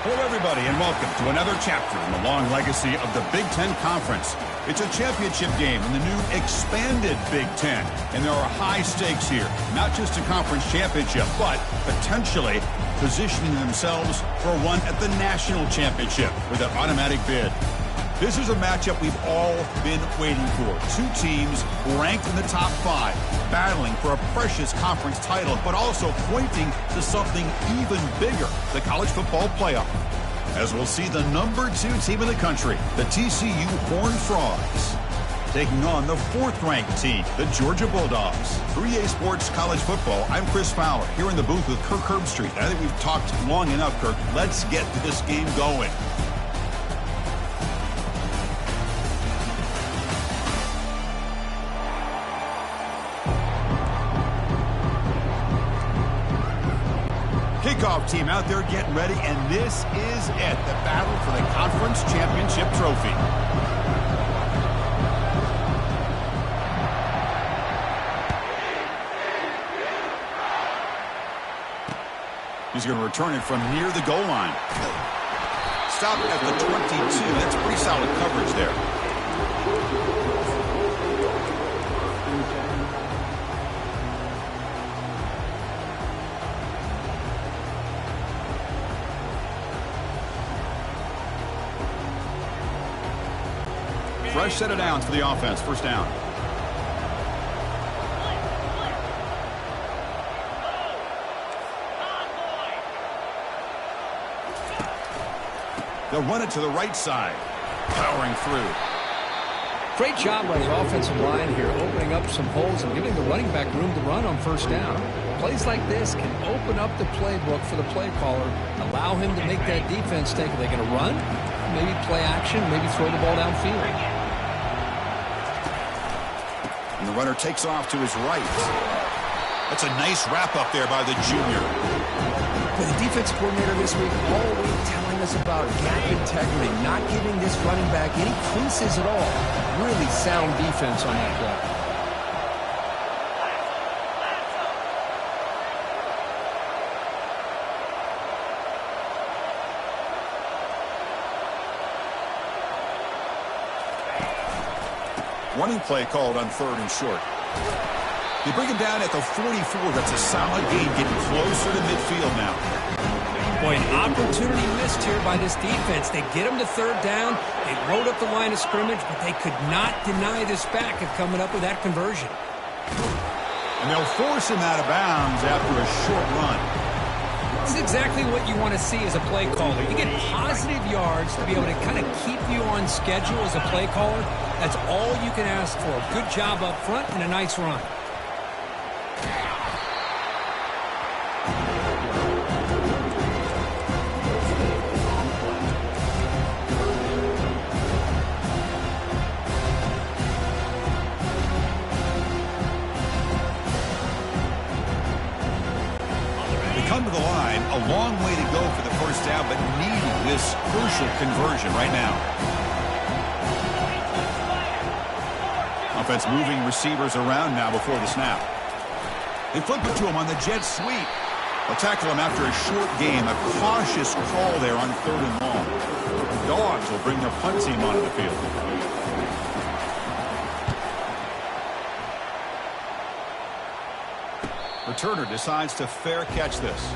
Hello, everybody, and welcome to another chapter in the long legacy of the Big Ten Conference. It's a championship game in the new expanded Big Ten, and there are high stakes here, not just a conference championship, but potentially positioning themselves for a run at the national championship with an automatic bid. This is a matchup we've all been waiting for. Two teams ranked in the top 5, battling for a precious conference title, but also pointing to something even bigger, the college football playoff. As we'll see the number 2 team in the country, the TCU Horned Frogs, taking on the 4th-ranked team, the Georgia Bulldogs. For EA Sports College Football, I'm Chris Fowler, here in the booth with Kirk Herbstreit. I think we've talked long enough, Kirk. Let's get this game going. Kickoff team out there getting ready, and this is it, the battle for the conference championship trophy. He's going to return it from near the goal line. Stop at the 22. That's pretty solid coverage there. Fresh set of downs for the offense. First down. They'll run it to the right side. Powering through. Great job by the offensive line here, opening up some holes and giving the running back room to run on first down. Plays like this can open up the playbook for the play caller, allow him to make that defense think, are they going to run? Maybe play action, maybe throw the ball downfield. And the runner takes off to his right. That's a nice wrap up there by the junior. But the defense coordinator this week always telling us about gap integrity, not giving this running back any creases at all. Really sound defense on that play. Running play called on 3rd and short. They bring him down at the 44. That's a solid gain, getting closer to midfield now. Boy, an opportunity missed here by this defense. They get him to 3rd down. They load up the line of scrimmage, but they could not deny this back of coming up with that conversion. And they'll force him out of bounds after a short run. This is exactly what you want to see as a play caller. You get positive yards to be able to kind of keep you on schedule as a play caller. That's all you can ask for. Good job up front and a nice run. Come to the line, a long way to go for the first down, but needing this crucial conversion right now. Offense moving receivers around now before the snap. They flip it to him on the jet sweep. They'll tackle him after a short game. A cautious call there on 3rd and long. The Dogs will bring their punt team onto the field. Returner decides to fair catch this.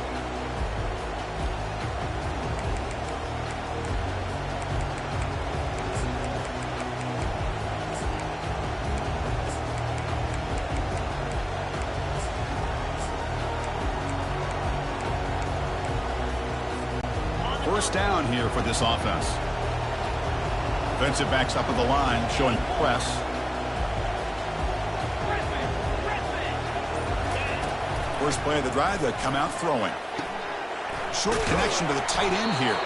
First down here for this offense. Defensive backs up at the line, showing press. First play of the drive, they come out throwing. Short connection to the tight end here.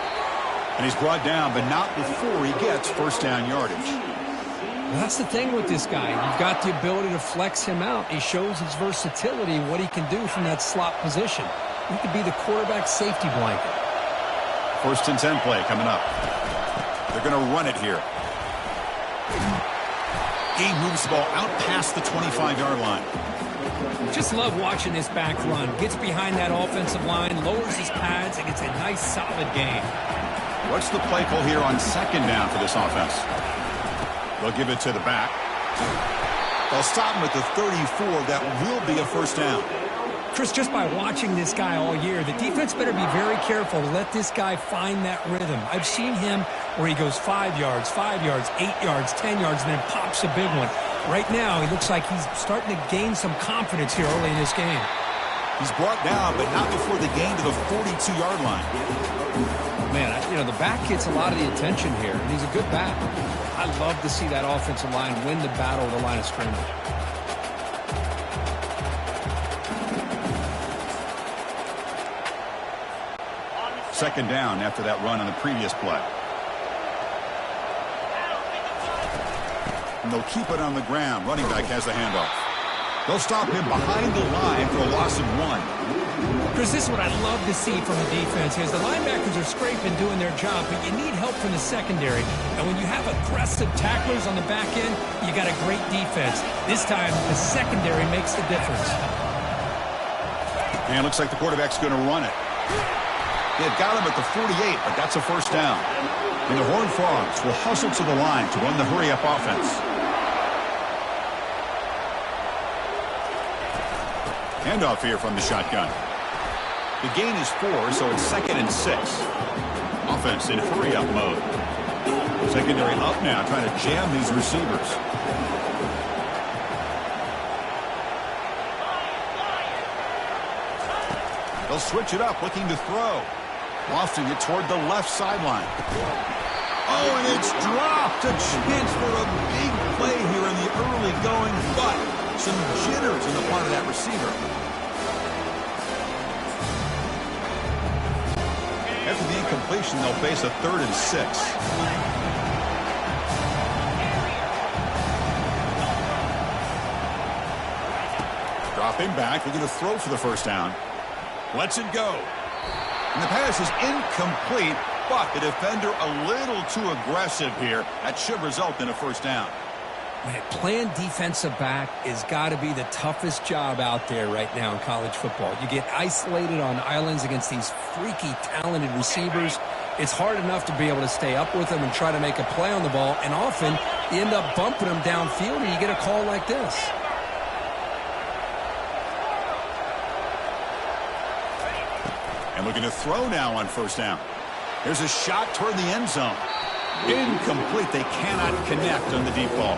And he's brought down, but not before he gets first down yardage. Well, that's the thing with this guy. You've got the ability to flex him out. He shows his versatility, what he can do from that slot position. He could be the quarterback safety blanket. First and 10 play coming up. They're going to run it here. He moves the ball out past the 25-yard line. Just love watching this back run. Gets behind that offensive line, lowers his pads, and gets a nice, solid gain. What's the play call here on second down for this offense? They'll give it to the back. They'll stop him at the 34. That will be a first down. Chris, just by watching this guy all year, the defense better be very careful to let this guy find that rhythm. I've seen him where he goes 5 yards, 8 yards, 10 yards, and then pops a big one. Right now, he looks like he's starting to gain some confidence here early in this game. He's brought down, but not before the gain to the 42-yard line. Man, the back gets a lot of the attention here, and he's a good back. I love to see that offensive line win the battle of the line of scrimmage. Second down after that run on the previous play. And they'll keep it on the ground. Running back has the handoff. They'll stop him behind the line for a loss of 1. Chris, this is what I love to see from the defense is the linebackers are scraping, doing their job, but you need help from the secondary. And when you have aggressive tacklers on the back end, you got a great defense. This time, the secondary makes the difference. And it looks like the quarterback's going to run it. They've got him at the 48, but that's a first down. And the Horned Frogs will hustle to the line to run the hurry-up offense. Handoff here from the shotgun. The gain is 4, so it's 2nd and 6. Offense in hurry-up mode. Secondary up now, trying to jam these receivers. They'll switch it up, looking to throw. Lofting it toward the left sideline. Oh, and it's dropped. A chance for a big play here in the early going, but some jitters on the part of that receiver. After the incompletion, they'll face a 3rd and 6. Dropping back, looking to throw for the first down. Lets it go. And the pass is incomplete, but the defender a little too aggressive here. That should result in a first down. Man, playing defensive back has got to be the toughest job out there right now in college football. You get isolated on islands against these freaky, talented receivers. It's hard enough to be able to stay up with them and try to make a play on the ball, and often you end up bumping them downfield and you get a call like this. And looking to throw now on first down. There's a shot toward the end zone. Incomplete. They cannot connect on the deep ball.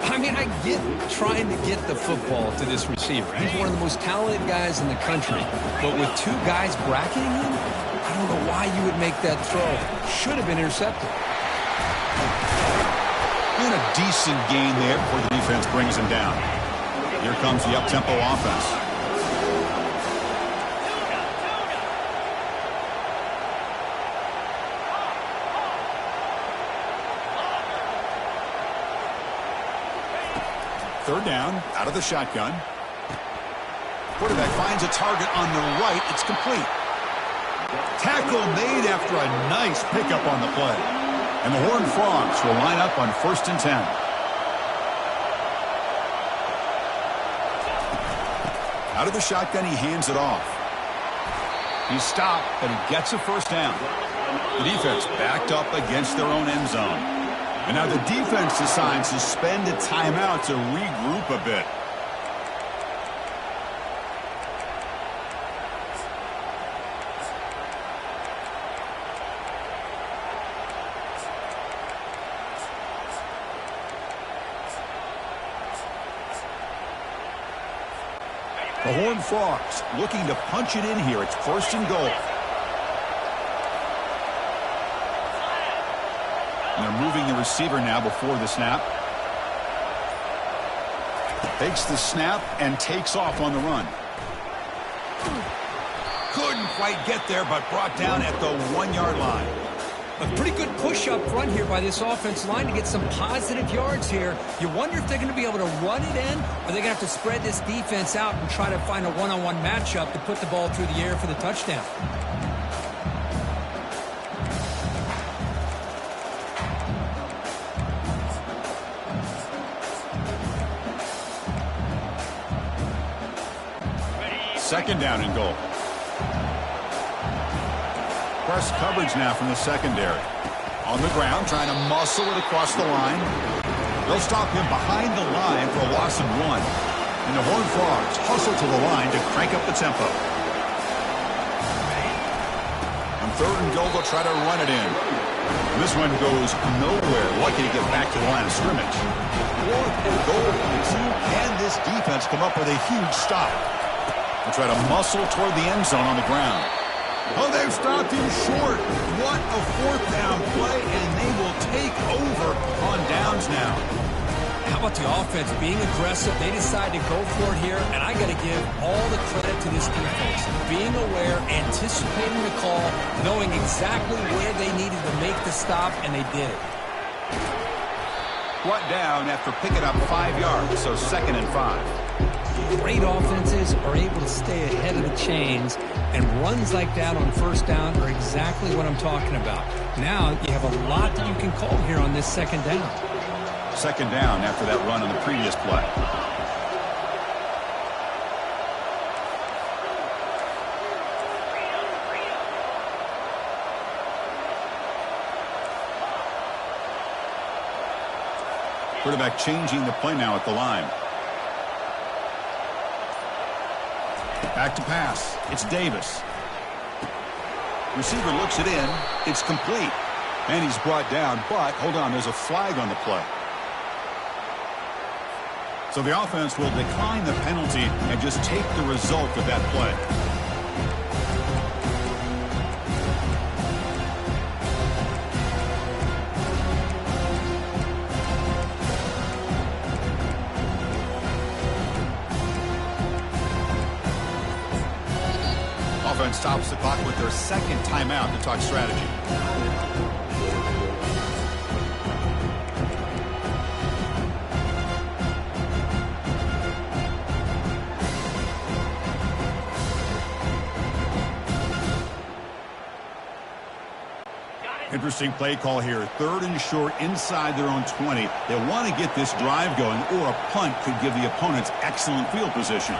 I mean, I get trying to get the football to this receiver. He's one of the most talented guys in the country. But with 2 guys bracketing him, I don't know why you would make that throw. Should have been intercepted. And a decent gain there before the defense brings him down. Here comes the up-tempo offense. Third down, out of the shotgun. Quarterback finds a target on the right. It's complete. Tackle made after a nice pickup on the play. And the Horned Frogs will line up on 1st and 10. Out of the shotgun, he hands it off. He's stopped, but he gets a first down. The defense backed up against their own end zone. And now the defense decides to spend a timeout to regroup a bit. The Horned Frogs looking to punch it in here. It's 1st and goal. And they're moving the receiver now before the snap. Takes the snap and takes off on the run. Couldn't quite get there, but brought down at the 1-yard line. A pretty good push up front here by this offense line to get some positive yards here. You wonder if they're going to be able to run it in, or they're going to have to spread this defense out and try to find a one-on-one matchup to put the ball through the air for the touchdown. second down and goal. Press coverage now from the secondary. On the ground, trying to muscle it across the line. They'll stop him behind the line for a loss of 1. And the Horned Frogs hustle to the line to crank up the tempo. On third and goal, they'll try to run it in. And this one goes nowhere. Lucky to get back to the line of scrimmage. Fourth and goal from the 2. Can this defense come up with a huge stop? They'll try to muscle toward the end zone on the ground. Oh, they've stopped him short. What a fourth down play, and they will take over on downs now. How about the offense being aggressive? They decide to go for it here, and I got to give all the credit to this defense. Being aware, anticipating the call, knowing exactly where they needed to make the stop, and they did it. Brought down after picking up 5 yards, so 2nd and 5. Great offenses are able to stay ahead of the chains, and runs like that on first down are exactly what I'm talking about. Now you have a lot that you can call here on this second down. Second down after that run on the previous play. Quarterback changing the play now at the line. Back to pass. It's Davis. Receiver looks it in. It's complete. And he's brought down, but hold on, there's a flag on the play. So the offense will decline the penalty and just take the result of that play. Offense stops the clock with their second timeout to talk strategy. Interesting play call here. 3rd and short inside their own 20. They want to get this drive going, or a punt could give the opponents excellent field position.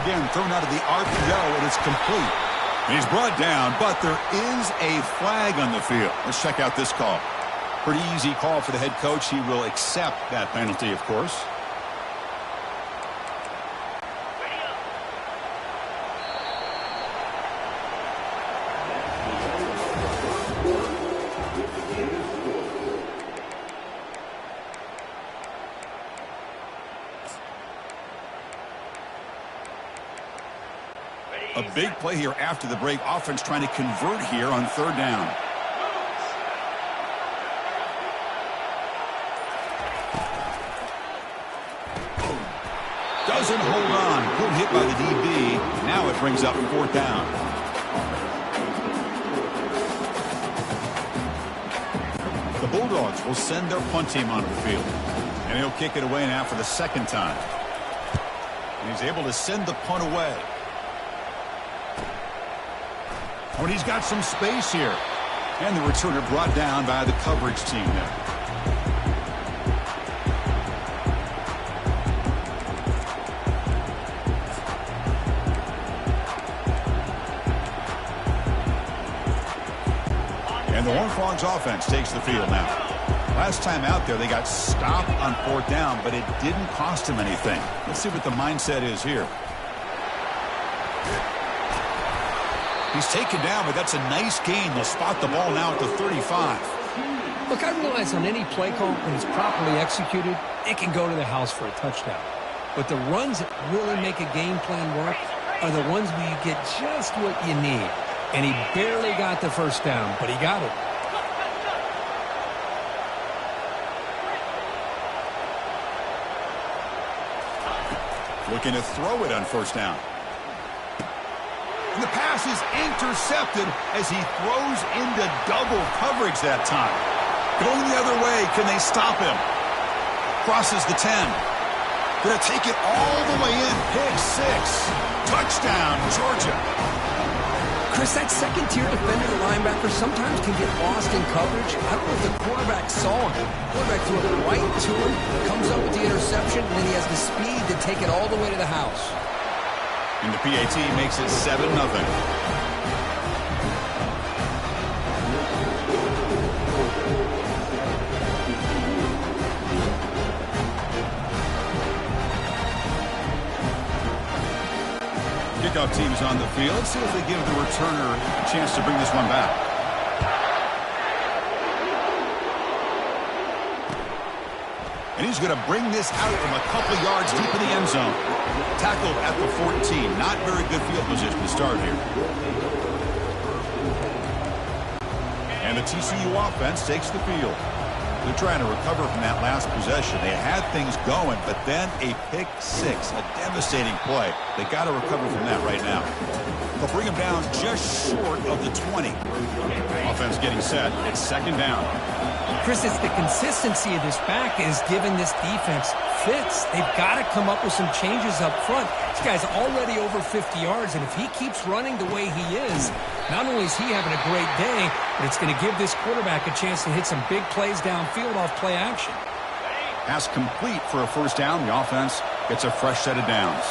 Again, thrown out of the RPO, and it's complete. He's brought down, but there is a flag on the field. Let's check out this call. Pretty easy call for the head coach. He will accept that penalty, of course. A big play here after the break. Offense trying to convert here on 3rd down. Doesn't hold on. Good hit by the DB. Now it brings up 4th down. The Bulldogs will send their punt team onto the field. And he'll kick it away now for the 2nd time. And he's able to send the punt away. When he's got some space here. And the returner brought down by the coverage team there. And the Horned Frogs offense takes the field now. Last time out there, they got stopped on 4th down, but it didn't cost them anything. Let's see what the mindset is here. He's taken down, but that's a nice gain. They'll spot the ball now at the 35. Look, I realize on any play call, when it's properly executed, it can go to the house for a touchdown. But the runs that really make a game plan work are the ones where you get just what you need. And he barely got the 1st down, but he got it. Looking to throw it on 1st down. And the pass is intercepted as he throws into double coverage that time. Going the other way, can they stop him? Crosses the 10. Gonna take it all the way in. Pick 6. Touchdown, Georgia. Chris, that second-tier defender, the linebacker, sometimes can get lost in coverage. I don't know if the quarterback saw him. The quarterback threw it right to him, comes up with the interception, and then he has the speed to take it all the way to the house. And the PAT makes it 7-0. Kickoff team is on the field. See if they give the returner a chance to bring this one back. And he's going to bring this out from a couple yards deep in the end zone. Tackled at the 14. Not very good field position to start here. And the TCU offense takes the field. They're trying to recover from that last possession. They had things going, but then a pick six, a devastating play. They got to recover from that right now. They'll bring him down just short of the 20. Offense getting set. It's second down. Chris, it's the consistency of this back is giving this defense fits. They've got to come up with some changes up front. This guy's already over 50 yards, and if he keeps running the way he is, not only is he having a great day, but it's going to give this quarterback a chance to hit some big plays downfield off play action. Pass complete for a first down. The offense gets a fresh set of downs.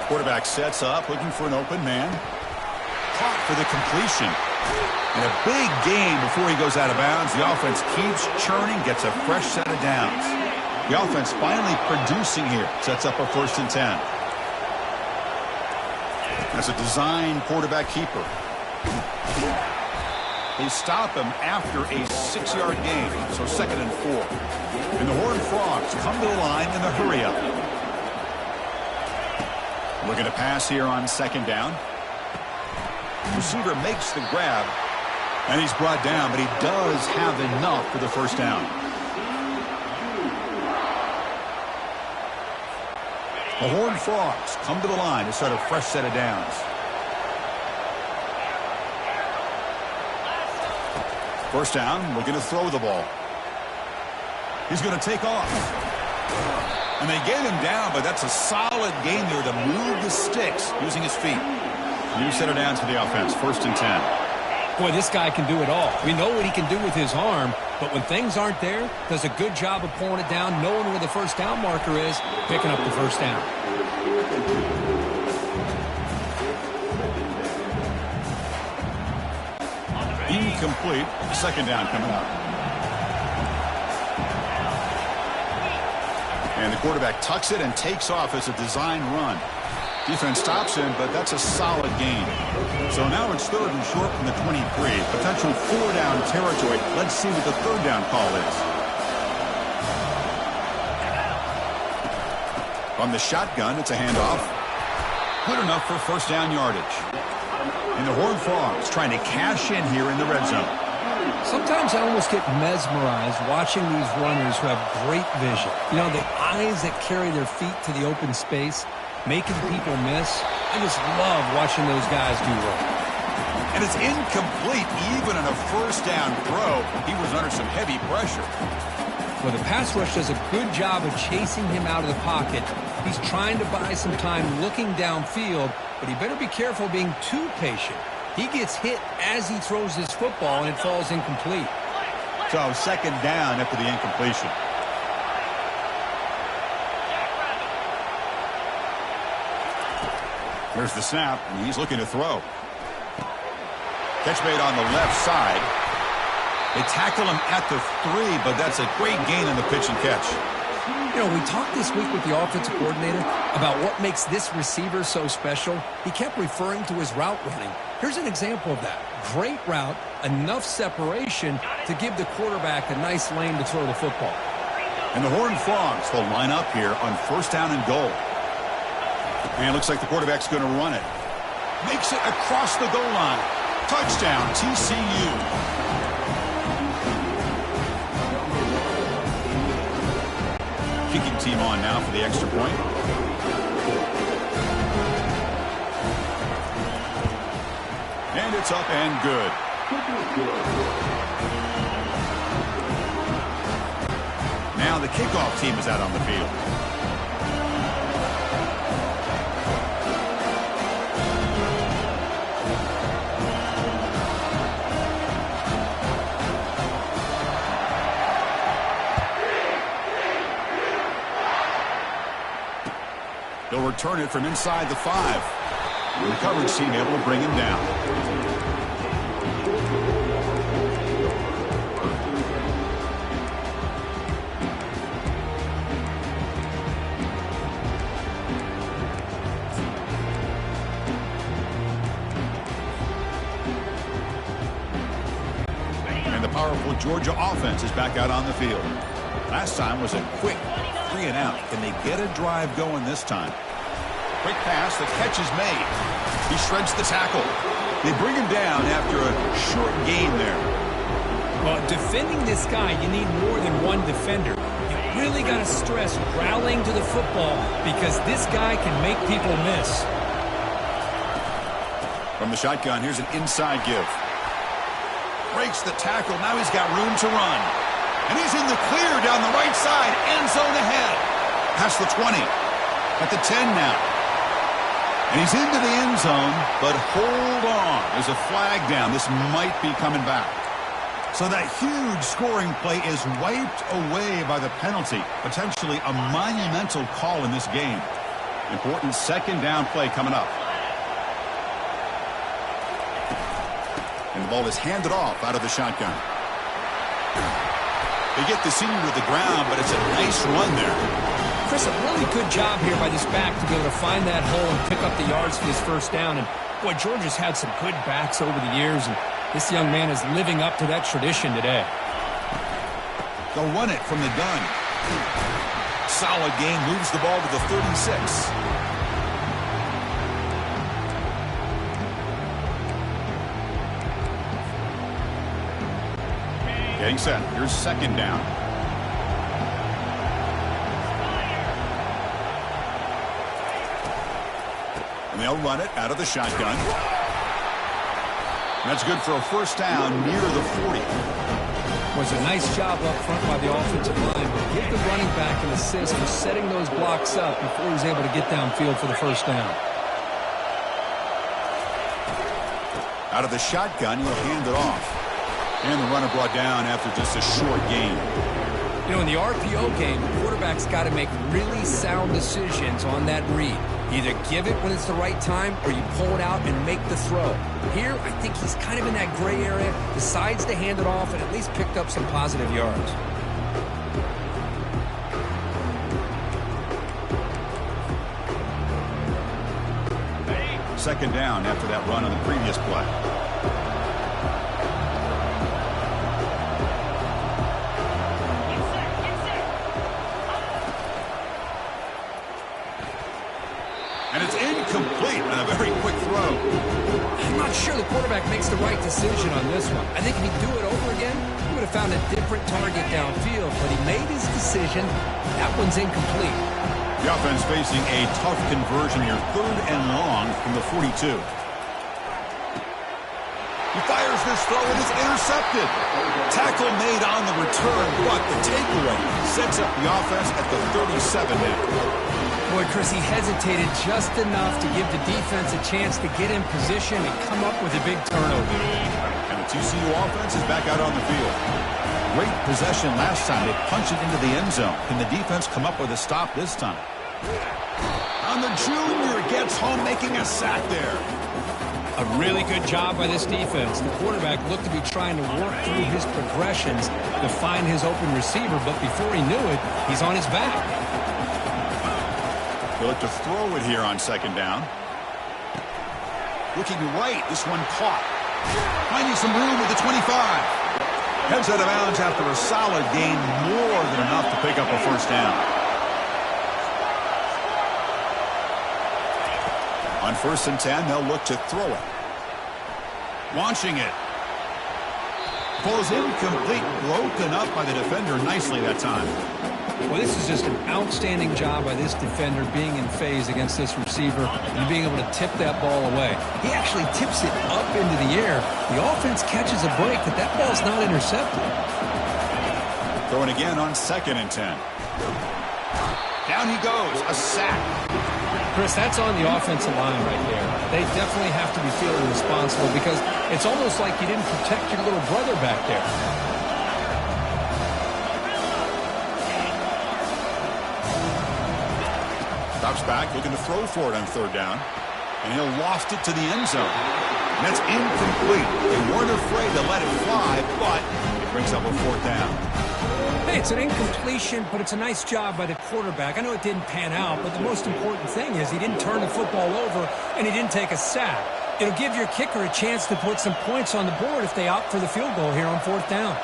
Quarterback sets up, looking for an open man. Caught for the completion. And a big gain before he goes out of bounds. The offense keeps churning, gets a fresh set of downs. The offense finally producing here. Sets up a 1st and 10. That's a design quarterback keeper. They stop him after a 6-yard gain. So 2nd and 4. And the Horned Frogs come to the line in the hurry-up. Looking to pass here on 2nd down. Receiver makes the grab, and he's brought down, but he does have enough for the 1st down. The Horned Frogs come to the line to start a fresh set of downs. First down, looking to throw the ball. He's going to take off. And they gave him down, but that's a solid gain there to move the sticks using his feet. New set of downs for the offense, 1st and 10. Boy, this guy can do it all. We know what he can do with his arm, but when things aren't there, does a good job of pulling it down, knowing where the 1st down marker is, picking up the 1st down. Incomplete. 2nd down coming up. And the quarterback tucks it and takes off as a design run. Defense stops him, but that's a solid gain. So now it's 3rd and short from the 23. Potential 4-down territory. Let's see what the 3rd down call is. From the shotgun, it's a handoff. Good enough for 1st down yardage. And the Horned Frogs trying to cash in here in the red zone. Sometimes I almost get mesmerized watching these runners who have great vision. You know, the eyes that carry their feet to the open space, making people miss. I just love watching those guys do well. And it's incomplete even on a 1st down throw. He was under some heavy pressure. Well, the pass rush does a good job of chasing him out of the pocket. He's trying to buy some time looking downfield, but he better be careful being too patient. He gets hit as he throws his football, and it falls incomplete. So 2nd down after the incompletion. Here's the snap, and he's looking to throw. Catch made on the left side. They tackle him at the 3, but that's a great gain on the pitch and catch. You know, we talked this week with the offensive coordinator about what makes this receiver so special. He kept referring to his route running. Here's an example of that. Great route, enough separation to give the quarterback a nice lane to throw the football. And the Horned Frogs will line up here on 1st down and goal. And it looks like the quarterback's going to run it. Makes it across the goal line. Touchdown, TCU. Kicking team on now for the extra point. And it's up and good. Now the kickoff team is out on the field. He'll return it from inside the 5. The coverage team able to bring him down. And the powerful Georgia offense is back out on the field. Last time was a quick 3 and out. Can they get a drive going this time? Quick pass, the catch is made. He shreds the tackle. They bring him down after a short gain there. Well, defending this guy, you need more than one defender. You really got to stress rallying to the football because this guy can make people miss. From the shotgun, here's an inside give. Breaks the tackle. Now he's got room to run. And he's in the clear down the right side. End zone ahead. Past the 20. At the 10 now. And he's into the end zone, but hold on. There's a flag down. This might be coming back. So that huge scoring play is wiped away by the penalty. Potentially a monumental call in this game. Important second down play coming up. And the ball is handed off out of the shotgun. They get the senior to the ground, but it's a nice run there. Chris, a really good job here by this back to be able to find that hole and pick up the yards for his first down. And, boy, Georgia's had some good backs over the years, and this young man is living up to that tradition today. They'll run it from the gun. Solid game, moves the ball to the 36. Getting set. Here's second down. And they'll run it out of the shotgun. That's good for a first down near the 40. Was a nice job up front by the offensive line, but give the running back an assist for setting those blocks up before he's able to get downfield for the first down. Out of the shotgun, he'll hand it off. And the runner brought down after just a short gain. You know, in the RPO game, the quarterback's got to make really sound decisions on that read. Either give it when it's the right time or you pull it out and make the throw. Here, I think he's kind of in that gray area, decides to hand it off and at least picked up some positive yards. Second down after that run on the previous play. And it's incomplete on a very quick throw. I'm not sure the quarterback makes the right decision on this one. I think if he'd do it over again, he would have found a different target downfield, but he made his decision. That one's incomplete. The offense facing a tough conversion here, 3rd and long from the 42. He fires this throw and it's intercepted. Tackle made on the return, but the takeaway sets up the offense at the 37 now. Boy, Chris, he hesitated just enough to give the defense a chance to get in position and come up with a big turnover. And the TCU offense is back out on the field. Great possession last time. They punched it into the end zone. Can the defense come up with a stop this time? On the junior, gets home, making a sack there. A really good job by this defense. The quarterback looked to be trying to work through his progressions to find his open receiver, but before he knew it, he's on his back. They'll look to throw it here on second down. Looking right, this one caught. Finding some room at the 25. Heads out of bounds after a solid gain, more than enough to pick up a first down. On 1st and 10, they'll look to throw it. Launching it. Ball's incomplete, broken up by the defender nicely that time. Well, this is just an outstanding job by this defender being in phase against this receiver and being able to tip that ball away. He actually tips it up into the air. The offense catches a break, but that ball's not intercepted. Throwing again on 2nd and 10. Down he goes, a sack. Chris, that's on the offensive line right there. They definitely have to be feeling responsible because it's almost like you didn't protect your little brother back there. Drops back, looking to throw for it on third down. And he'll loft it to the end zone. And that's incomplete. They weren't afraid to let it fly, but it brings up a fourth down. Hey, it's an incompletion, but it's a nice job by the quarterback. I know it didn't pan out, but the most important thing is he didn't turn the football over and he didn't take a sack. It'll give your kicker a chance to put some points on the board if they opt for the field goal here on fourth down.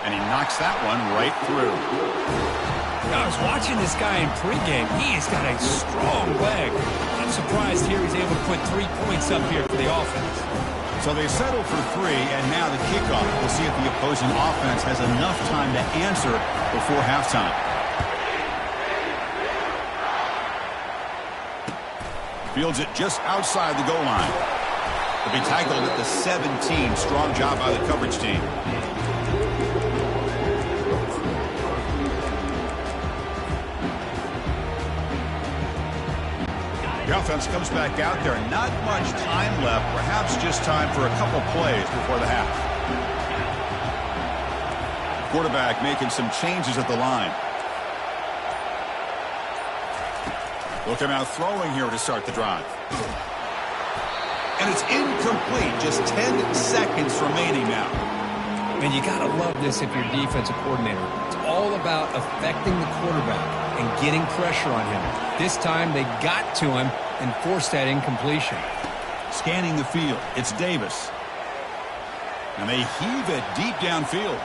And he knocks that one right through. I was watching this guy in pregame. He's got a strong leg. I'm surprised here he's able to put 3 points up here for the offense. So they settle for 3, and now the kickoff. We'll see if the opposing offense has enough time to answer before halftime. Fields it just outside the goal line. He'll be tackled at the 17. Strong job by the coverage team. The offense comes back out there. Not much time left. Perhaps just time for a couple plays before the half. Quarterback making some changes at the line. Looking out throwing here to start the drive. And it's incomplete. Just 10 seconds remaining now. And you got to love this if you're a defensive coordinator. It's all about affecting the quarterback and getting pressure on him. This time they got to him and forced that incompletion. Scanning the field, it's Davis. And they heave it deep downfield.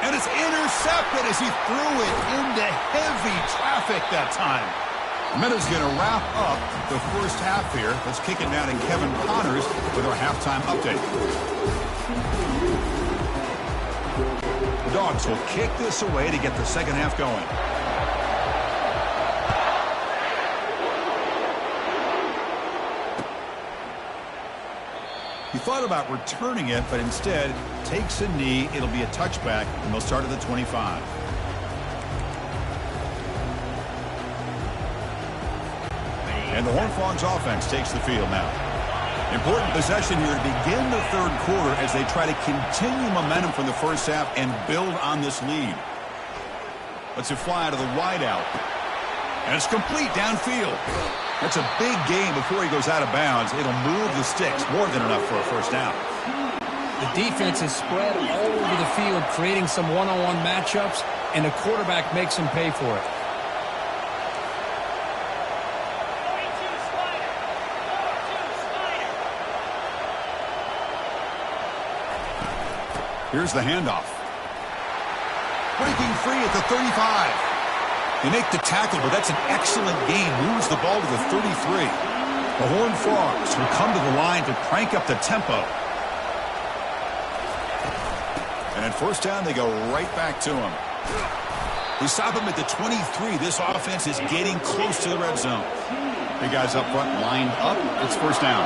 And it's intercepted as he threw it into heavy traffic that time. Meadows going to wrap up the first half here. Let's kick it now to Kevin Connors with our halftime update. The Dogs will kick this away to get the second half going. He thought about returning it, but instead takes a knee. It'll be a touchback, and they'll start at the 25. And the Horned Frogs offense takes the field now. Important possession here to begin the third quarter as they try to continue momentum from the first half and build on this lead. Lets it fly to the wideout. And it's complete downfield. That's a big gain before he goes out of bounds. It'll move the sticks, more than enough for a first down. The defense is spread all over the field, creating some one-on-one matchups, and the quarterback makes them pay for it. Here's the handoff. Breaking free at the 35. They make the tackle, but that's an excellent gain. Moves the ball to the 33. The Horned Frogs will come to the line to crank up the tempo. And at first down, they go right back to him. They stop him at the 23. This offense is getting close to the red zone. Big guys up front lined up. It's first down.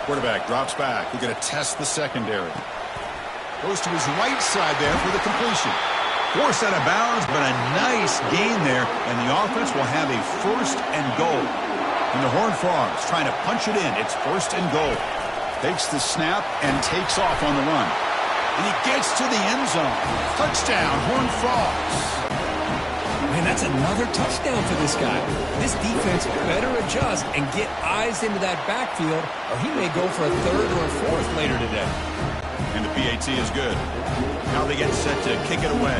Quarterback drops back. We're going to test the secondary. Goes to his right side there for the completion. Forced out of bounds, but a nice gain there, and the offense will have a first and goal. And the Horned Frogs trying to punch it in. It's first and goal. Takes the snap and takes off on the run. And he gets to the end zone. Touchdown, Horned Frogs. Man, that's another touchdown for this guy. This defense better adjust and get eyes into that backfield, or he may go for a third or a fourth later today. And the PAT is good. Now they get set to kick it away.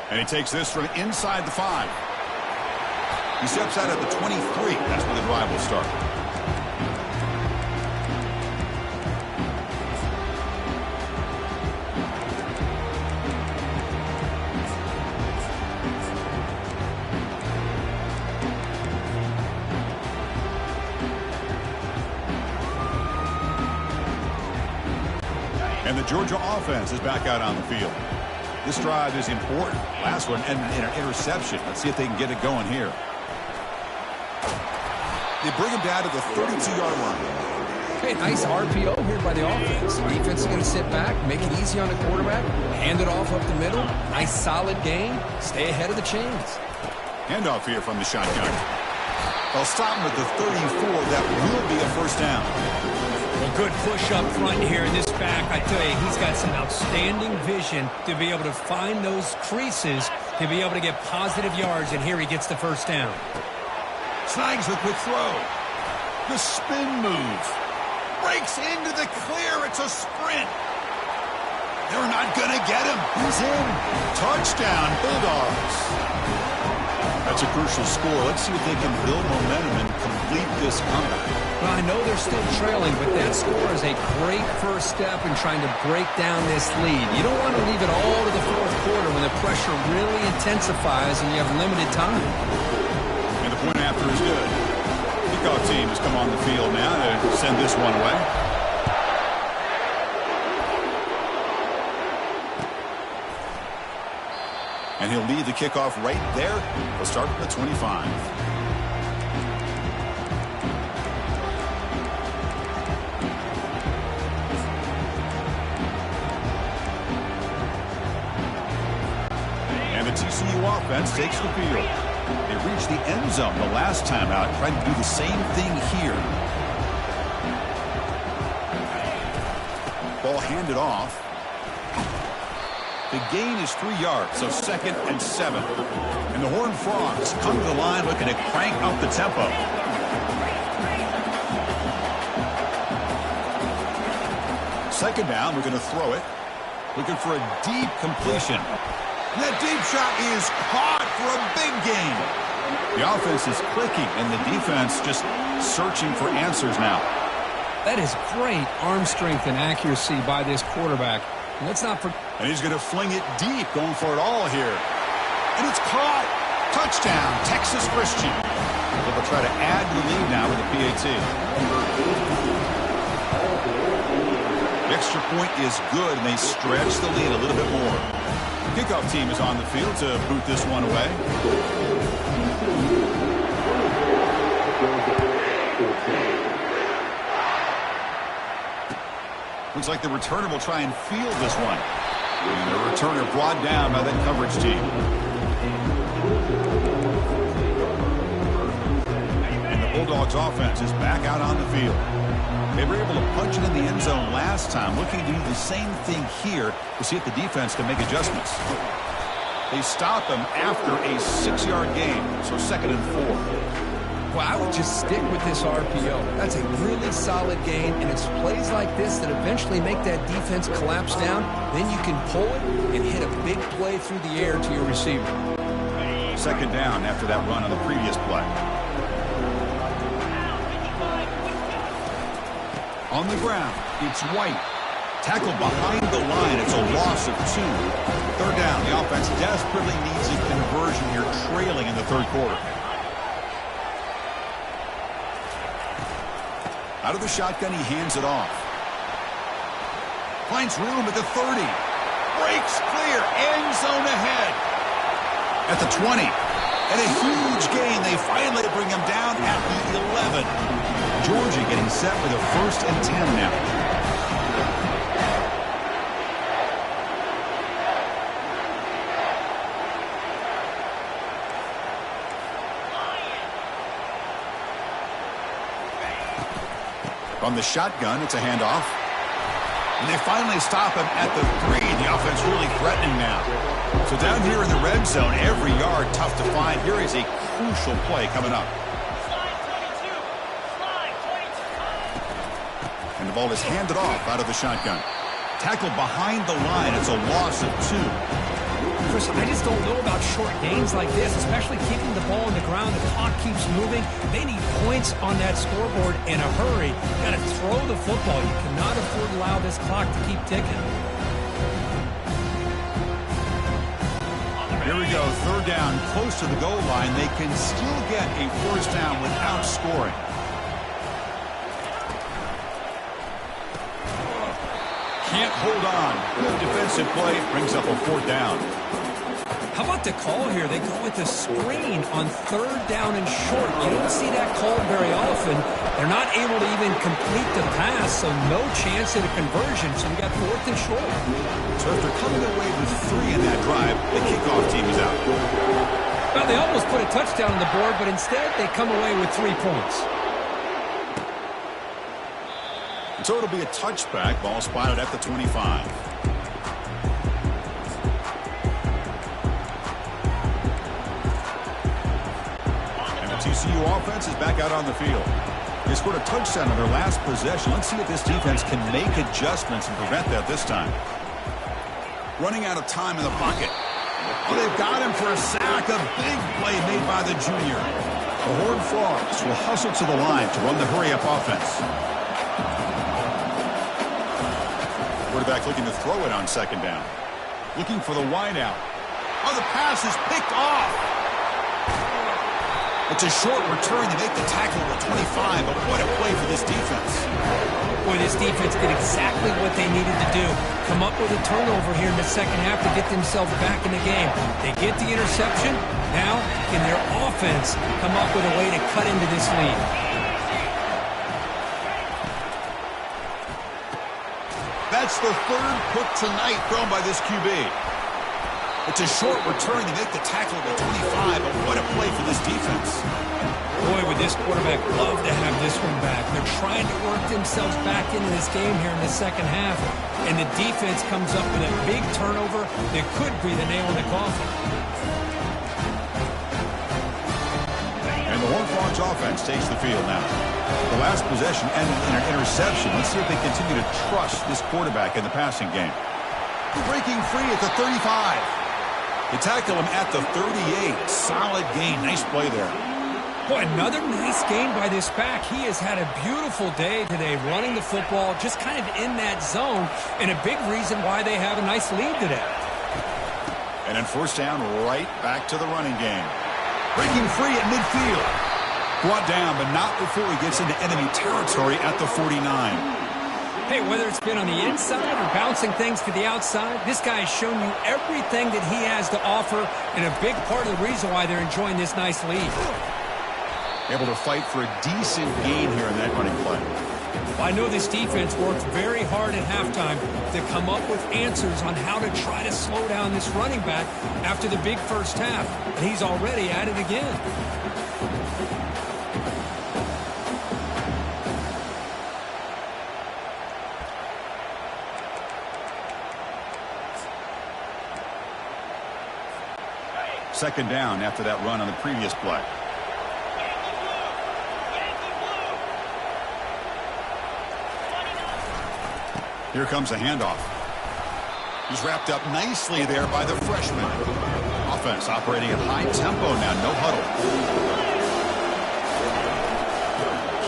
And he takes this from inside the 5. He steps out at the 23. That's where the drive will start. And the Georgia offense is back out on the field. This drive is important. Last one, and an interception. Let's see if they can get it going here. They bring him down to the 32-yard line. Hey, nice RPO here by the offense. The defense is going to sit back, make it easy on the quarterback, hand it off up the middle. Nice solid gain. Stay ahead of the chains. Handoff here from the shotgun. They'll stop him at the 34. That will be a first down. Well, good push up front here in this back. I tell you, he's got some outstanding vision to be able to find those creases, to be able to get positive yards, and here he gets the first down. Snags the quick throw. The spin move. Breaks into the clear. It's a sprint. They're not going to get him. He's in. Touchdown, Bulldogs. That's a crucial score. Let's see if they can build momentum and complete this comeback. Well, I know they're still trailing, but that score is a great first step in trying to break down this lead. You don't want to leave it all to the fourth quarter when the pressure really intensifies and you have limited time. And the point after is good. Kickoff team has come on the field now to send this one away. And he'll lead the kickoff right there. We'll start at the 25. And the TCU offense takes the field. They reached the end zone the last time out, trying to do the same thing here. Ball handed off. The gain is 3 yards, so 2nd and 7. And the Horned Frogs come to the line looking to crank up the tempo. Second down, we're going to throw it. Looking for a deep completion. And that deep shot is caught for a big gain. The offense is clicking, and the defense just searching for answers now. That is great arm strength and accuracy by this quarterback. And let's not forget. And he's going to fling it deep, going for it all here. And it's caught. Touchdown, Texas Christian. They'll try to add to the lead now with the PAT. The extra point is good, and they stretch the lead a little bit more. The kickoff team is on the field to boot this one away. Looks like the returner will try and field this one. And the returner brought down by that coverage team. And the Bulldogs offense is back out on the field. They were able to punch it in the end zone last time, looking to do the same thing here to see if the defense can make adjustments. They stop them after a 6-yard gain, so 2nd and 4. Well, I would just stick with this RPO. That's a really solid gain, and it's plays like this that eventually make that defense collapse down. Then you can pull it and hit a big play through the air to your receiver. 2nd down after that run on the previous play. On the ground, it's White. Tackled behind the line. It's a loss of 2. 3rd down. The offense desperately needs a conversion here, trailing in the 3rd quarter. Out of the shotgun, he hands it off. Finds room at the 30. Breaks clear. End zone ahead. At the 20. And a huge gain. They finally bring him down at the 11. Georgia getting set with a 1st and 10 now. From the shotgun, it's a handoff. And they finally stop him at the 3. The offense really threatening now. So down here in the red zone, every yard tough to find. Here is a crucial play coming up. And the ball is handed off out of the shotgun. Tackled behind the line. It's a loss of 2. Chris, I just don't know about short gains like this, especially keeping the ball on the ground. The clock keeps moving. They need points on that scoreboard in a hurry. You got to throw the football. You cannot afford to allow this clock to keep ticking. Here we go. 3rd down, close to the goal line. They can still get a 1st down without scoring. can't hold on. Good defensive play. Brings up a 4th down. How about the call here? They go with a screen on 3rd down and short. You don't see that called very often. They're not able to even complete the pass, so no chance at a conversion. So we got 4th and short. So after coming away with 3 in that drive, the kickoff team is out. Well, they almost put a touchdown on the board, but instead they come away with 3 points. So it'll be a touchback. Ball spotted at the 25. TCU offense is back out on the field. They scored a touchdown on their last possession. Let's see if this defense can make adjustments and prevent that this time. Running out of time in the pocket. Oh, they've got him for a sack. A big play made by the junior. The Horned Frogs will hustle to the line to run the hurry-up offense. Quarterback looking to throw it on 2nd down. Looking for the wideout. Oh, the pass is picked off. It's a short return to make the tackle at the 25, but what a play for this defense. Boy, this defense did exactly what they needed to do. Come up with a turnover here in the second half to get themselves back in the game. They get the interception. Now, can their offense come up with a way to cut into this lead? That's the 3rd pick tonight thrown by this QB. It's a short return to make the tackle at the 25, but what a play for this defense. Boy, would this quarterback love to have this one back. They're trying to work themselves back into this game here in the second half, and the defense comes up with a big turnover that could be the nail in the coffin. And the Horned Frogs offense takes the field now. The last possession ended in an interception. Let's see if they continue to trust this quarterback in the passing game. Breaking free at the 35. They tackle him at the 38. Solid gain. Nice play there. Boy, another nice gain by this back. He has had a beautiful day today running the football, just kind of in that zone, and a big reason why they have a nice lead today. And then 1st down, right back to the running game. Breaking free at midfield. Brought down, but not before he gets into enemy territory at the 49. Hey, whether it's been on the inside or bouncing things to the outside, this guy has shown you everything that he has to offer, and a big part of the reason why they're enjoying this nice lead. Able to fight for a decent gain here in that running play. Well, I know this defense worked very hard at halftime to come up with answers on how to try to slow down this running back after the big first half, and he's already at it again. Second down after that run on the previous play. Here comes a handoff. He's wrapped up nicely there by the freshman. Offense operating at high tempo now, no huddle.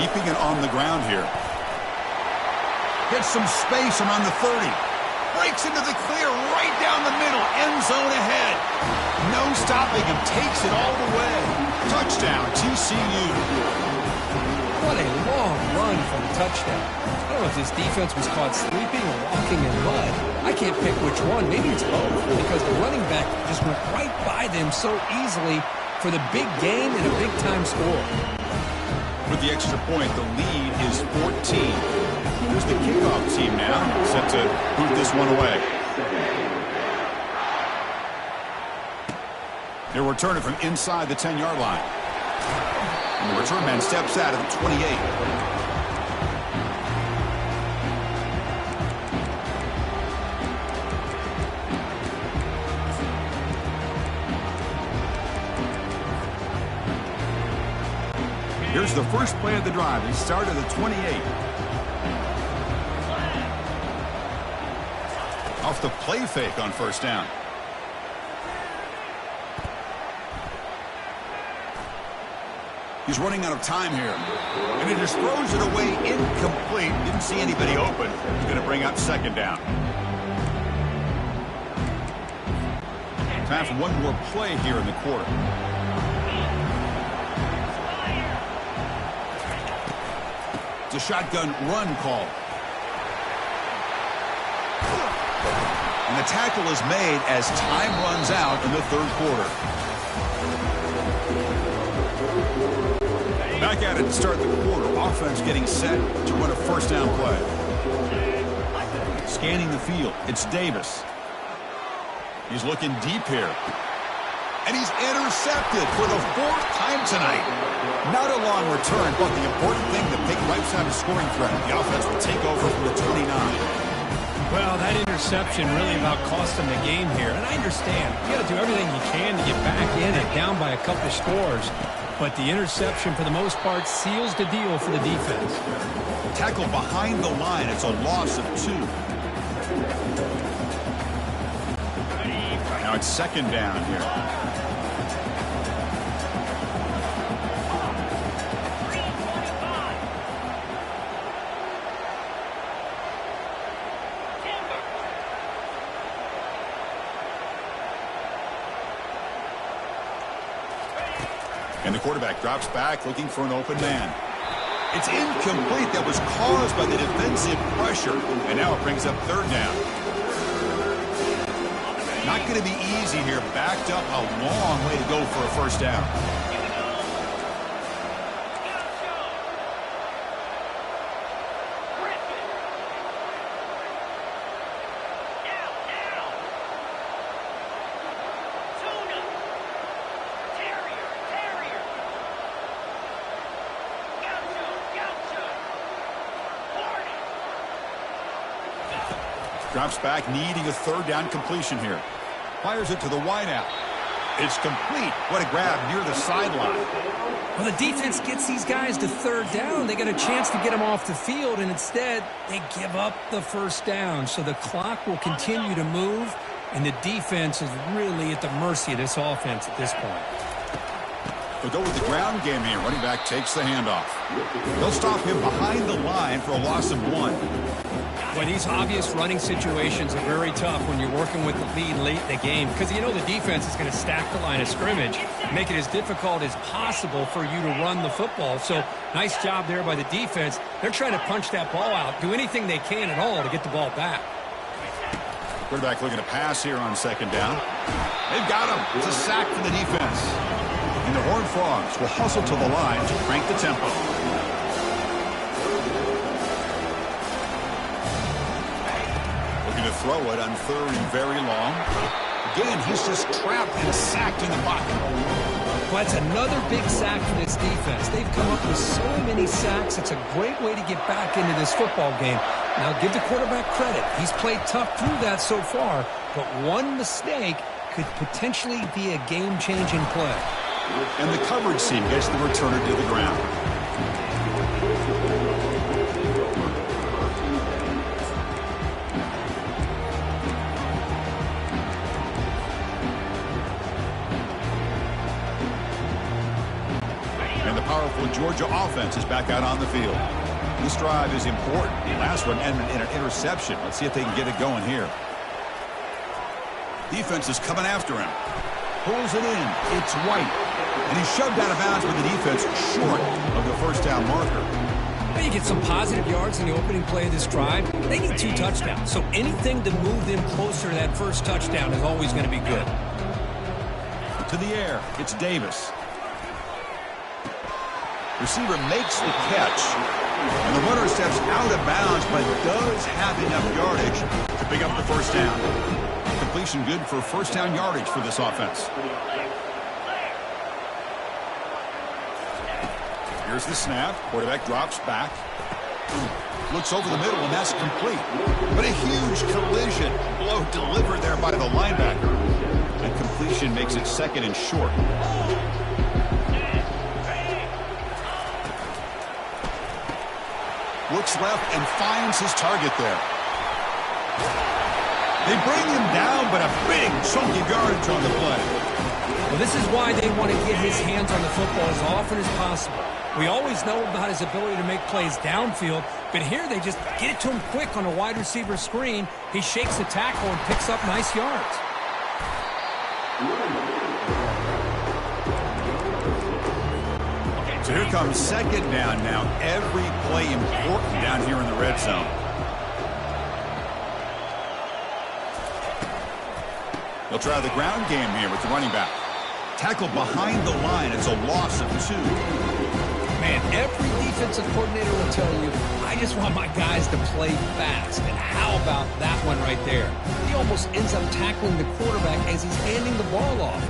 Keeping it on the ground here. Gets some space around the 30. Breaks into the clear right down the middle. End zone ahead. No stopping him. Takes it all the way. Touchdown, TCU. What a long run for the touchdown. I don't know if this defense was caught sleeping or walking in mud. I can't pick which one. Maybe it's both, because the running back just went right by them so easily for the big gain and a big-time score. With the extra point, the lead is 14. Here's the kickoff team now, set to boot this one away. They'll return it from inside the 10-yard line. And the return man steps out at the 28. Here's the first play of the drive. He started at the 28. Off the play fake on first down. He's running out of time here. And he just throws it away incomplete. Didn't see anybody open. He's going to bring up second down. Time for one more play here in the quarter. It's a shotgun run call. And the tackle is made as time runs out in the third quarter. Back at it to start the quarter. Offense getting set to run a first down play. Scanning the field. It's Davis. He's looking deep here. And he's intercepted for the fourth time tonight. Not a long return, but the important thing, the big right side of scoring threat. The offense will take over from the 29. Well, that interception really about cost them the game here. And I understand. You got to do everything you can to get back in and down by a couple scores. But the interception, for the most part, seals the deal for the defense. Tackle behind the line. It's a loss of 2. Now it's second down here. And the quarterback drops back looking for an open man. It's incomplete. That was caused by the defensive pressure. And now it brings up third down. Not going to be easy here. Backed up a long way to go for a first down. Drops back, needing a third down completion here. Fires it to the wideout. It's complete. What a grab near the sideline. Well, the defense gets these guys to third down. They got a chance to get them off the field, and instead they give up the first down. So the clock will continue to move, and the defense is really at the mercy of this offense at this point. They'll go with the ground game here. Running back takes the handoff. They'll stop him behind the line for a loss of 1. Well, these obvious running situations are very tough when you're working with the lead late in the game because you know the defense is going to stack the line of scrimmage, make it as difficult as possible for you to run the football. So nice job there by the defense. They're trying to punch that ball out, do anything they can at all to get the ball back. Quarterback looking to pass here on second down. They've got him. It's a sack for the defense. And the Horned Frogs will hustle to the line to crank the tempo. To throw it on third and very long. Again, he's just trapped and sacked in the pocket. Well, that's another big sack for this defense. They've come up with so many sacks. It's a great way to get back into this football game. Now, give the quarterback credit. He's played tough through that so far, but one mistake could potentially be a game-changing play. And the coverage team gets the returner to the ground. Powerful Georgia offense is back out on the field. This drive is important. The last one ended in an interception. Let's see if they can get it going here. Defense is coming after him. Pulls it in. It's White. And he's shoved out of bounds with the defense short of the first down marker. You get some positive yards in the opening play of this drive. They need 2 touchdowns. So anything to move them closer to that first touchdown is always going to be good. To the air. It's Davis. Receiver makes the catch, and the runner steps out of bounds, but does have enough yardage to pick up the first down. Completion good for first down yardage for this offense. Here's the snap. Quarterback drops back. Looks over the middle, and that's complete. But a huge collision blow delivered there by the linebacker. And completion makes it second and short. Looks left and finds his target there. They bring him down, but a big chunk of yardage on the play. Well, this is why they want to get his hands on the football as often as possible. We always know about his ability to make plays downfield, but here they just get it to him quick on a wide receiver screen. He shakes the tackle and picks up nice yards. So here comes second down now. Every play important down here in the red zone. They'll try the ground game here with the running back. Tackle behind the line. It's a loss of 2. Man, every defensive coordinator will tell you, I just want my guys to play fast. And how about that one right there? He almost ends up tackling the quarterback as he's handing the ball off.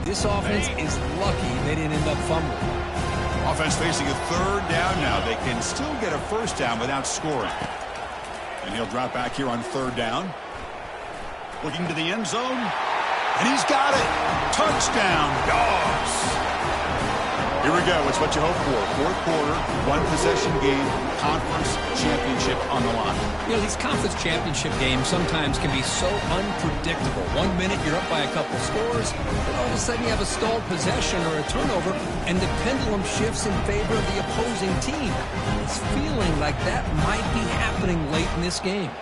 This offense is lucky they didn't end up fumbling. Offense facing a 3rd down now. They can still get a 1st down without scoring. And he'll drop back here on 3rd down. Looking to the end zone. And he's got it. Touchdown, Dogs. Here we go. It's what you hope for. 4th quarter, 1-possession game, conference championship on the line. You know, these conference championship games sometimes can be so unpredictable. 1 minute you're up by a couple scores, then all of a sudden you have a stalled possession or a turnover, and the pendulum shifts in favor of the opposing team. It's feeling like that might be happening late in this game.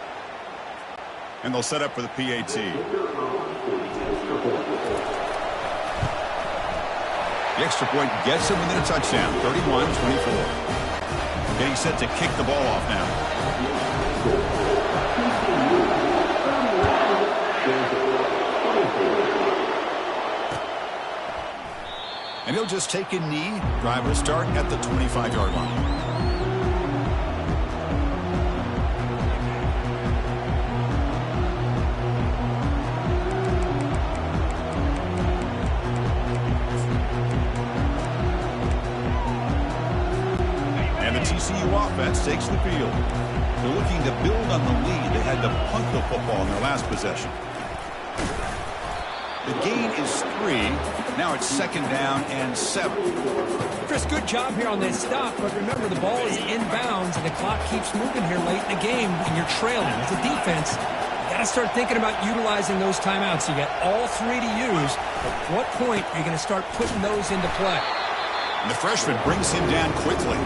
And they'll set up for the PAT. The extra point gets him within a touchdown, 31-24. Getting set to kick the ball off now. And he'll just take a knee, drive to start at the 25-yard line. Offense takes the field. They're looking to build on the lead. They had to punt the football in their last possession. The gain is 3. Now it's 2nd down and 7. Chris, good job here on this stop, but remember the ball is inbounds and the clock keeps moving here late in the game and you're trailing. As a defense, you got to start thinking about utilizing those timeouts. You got all 3 to use. At what point are you going to start putting those into play? And the freshman brings him down quickly.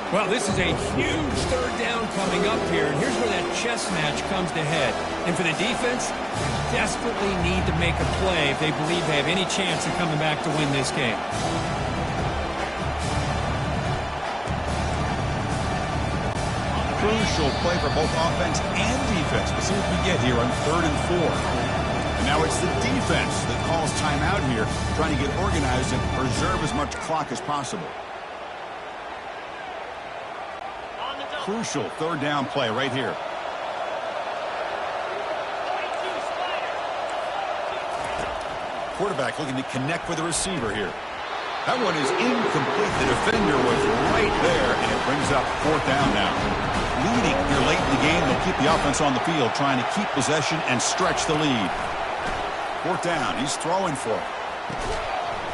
Well, this is a huge 3rd down coming up here, and here's where that chess match comes to head. And for the defense, they desperately need to make a play if they believe they have any chance of coming back to win this game. Crucial play for both offense and defense. We'll see what we get here on 3rd and 4. And now it's the defense that calls timeout here, trying to get organized and preserve as much clock as possible. Crucial 3rd down play right here. Quarterback looking to connect with the receiver here. That one is incomplete. The defender was right there, and it brings up 4th down now. Leading here late in the game, they'll keep the offense on the field, trying to keep possession and stretch the lead. 4th down, he's throwing for it.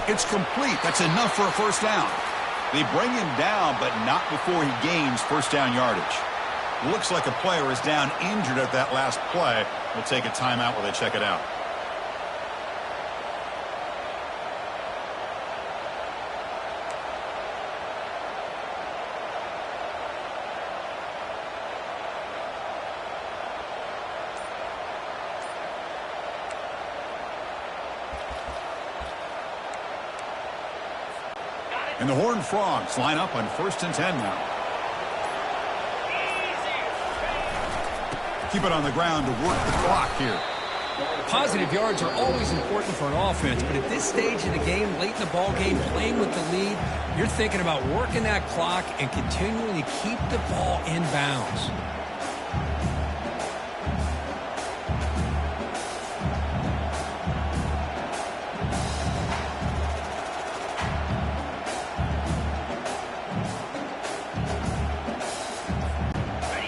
It's complete. That's enough for a 1st down. They bring him down, but not before he gains 1st down yardage. Looks like a player is down injured at that last play. We'll take a timeout while they check it out. And the Horned Frogs line up on 1st and 10 now. Keep it on the ground to work the clock here. Positive yards are always important for an offense, but at this stage of the game, late in the ball game, playing with the lead, you're thinking about working that clock and continuing to keep the ball in bounds.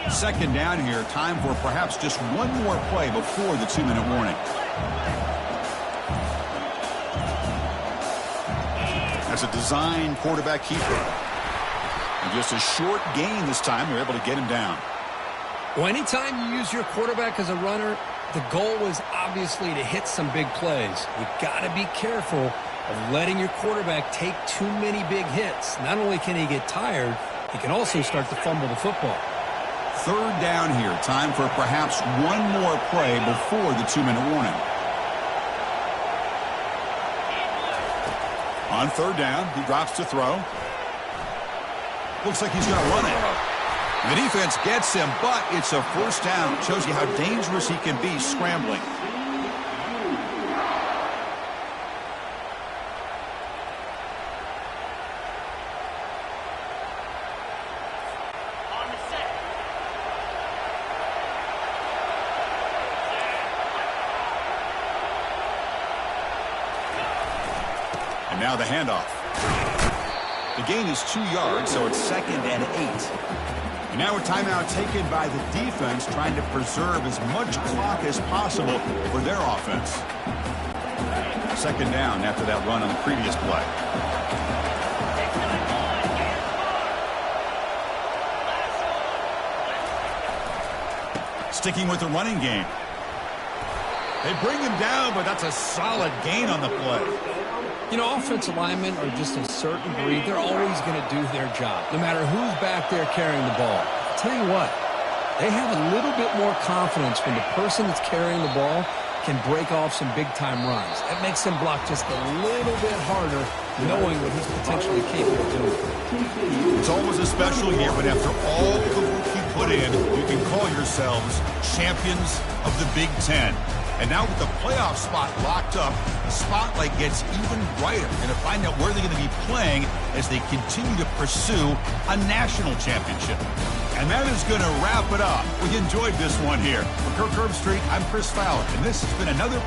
Second down here. Time for perhaps just one more play before the 2-minute warning. That's a design quarterback keeper. And just a short gain this time. They're able to get him down. Well, anytime you use your quarterback as a runner, the goal was obviously to hit some big plays. You got to be careful of letting your quarterback take too many big hits. Not only can he get tired, he can also start to fumble the football. 3rd down here. Time for perhaps one more play before the 2-minute warning. On 3rd down, he drops to throw. Looks like he's going to run it. The defense gets him, but it's a 1st down. Shows you how dangerous he can be scrambling. And now the handoff. The gain is 2 yards, so it's 2nd and 8. And now a timeout taken by the defense, trying to preserve as much clock as possible for their offense. 2nd down after that run on the previous play. Sticking with the running game. They bring him down, but that's a solid gain on the play. You know, offensive linemen are just a certain breed. They're always going to do their job, no matter who's back there carrying the ball. I'll tell you what, they have a little bit more confidence when the person that's carrying the ball can break off some big-time runs. That makes them block just a little bit harder, knowing what he's potentially capable of doing. It's always a special year when after all the work you put in, you can call yourselves champions of the Big Ten. And now with the playoff spot locked up, the spotlight gets even brighter. Going to find out where they're going to be playing as they continue to pursue a national championship. And that is going to wrap it up. We enjoyed this one here. For Kirk Herbstreit, I'm Chris Fowler, and this has been another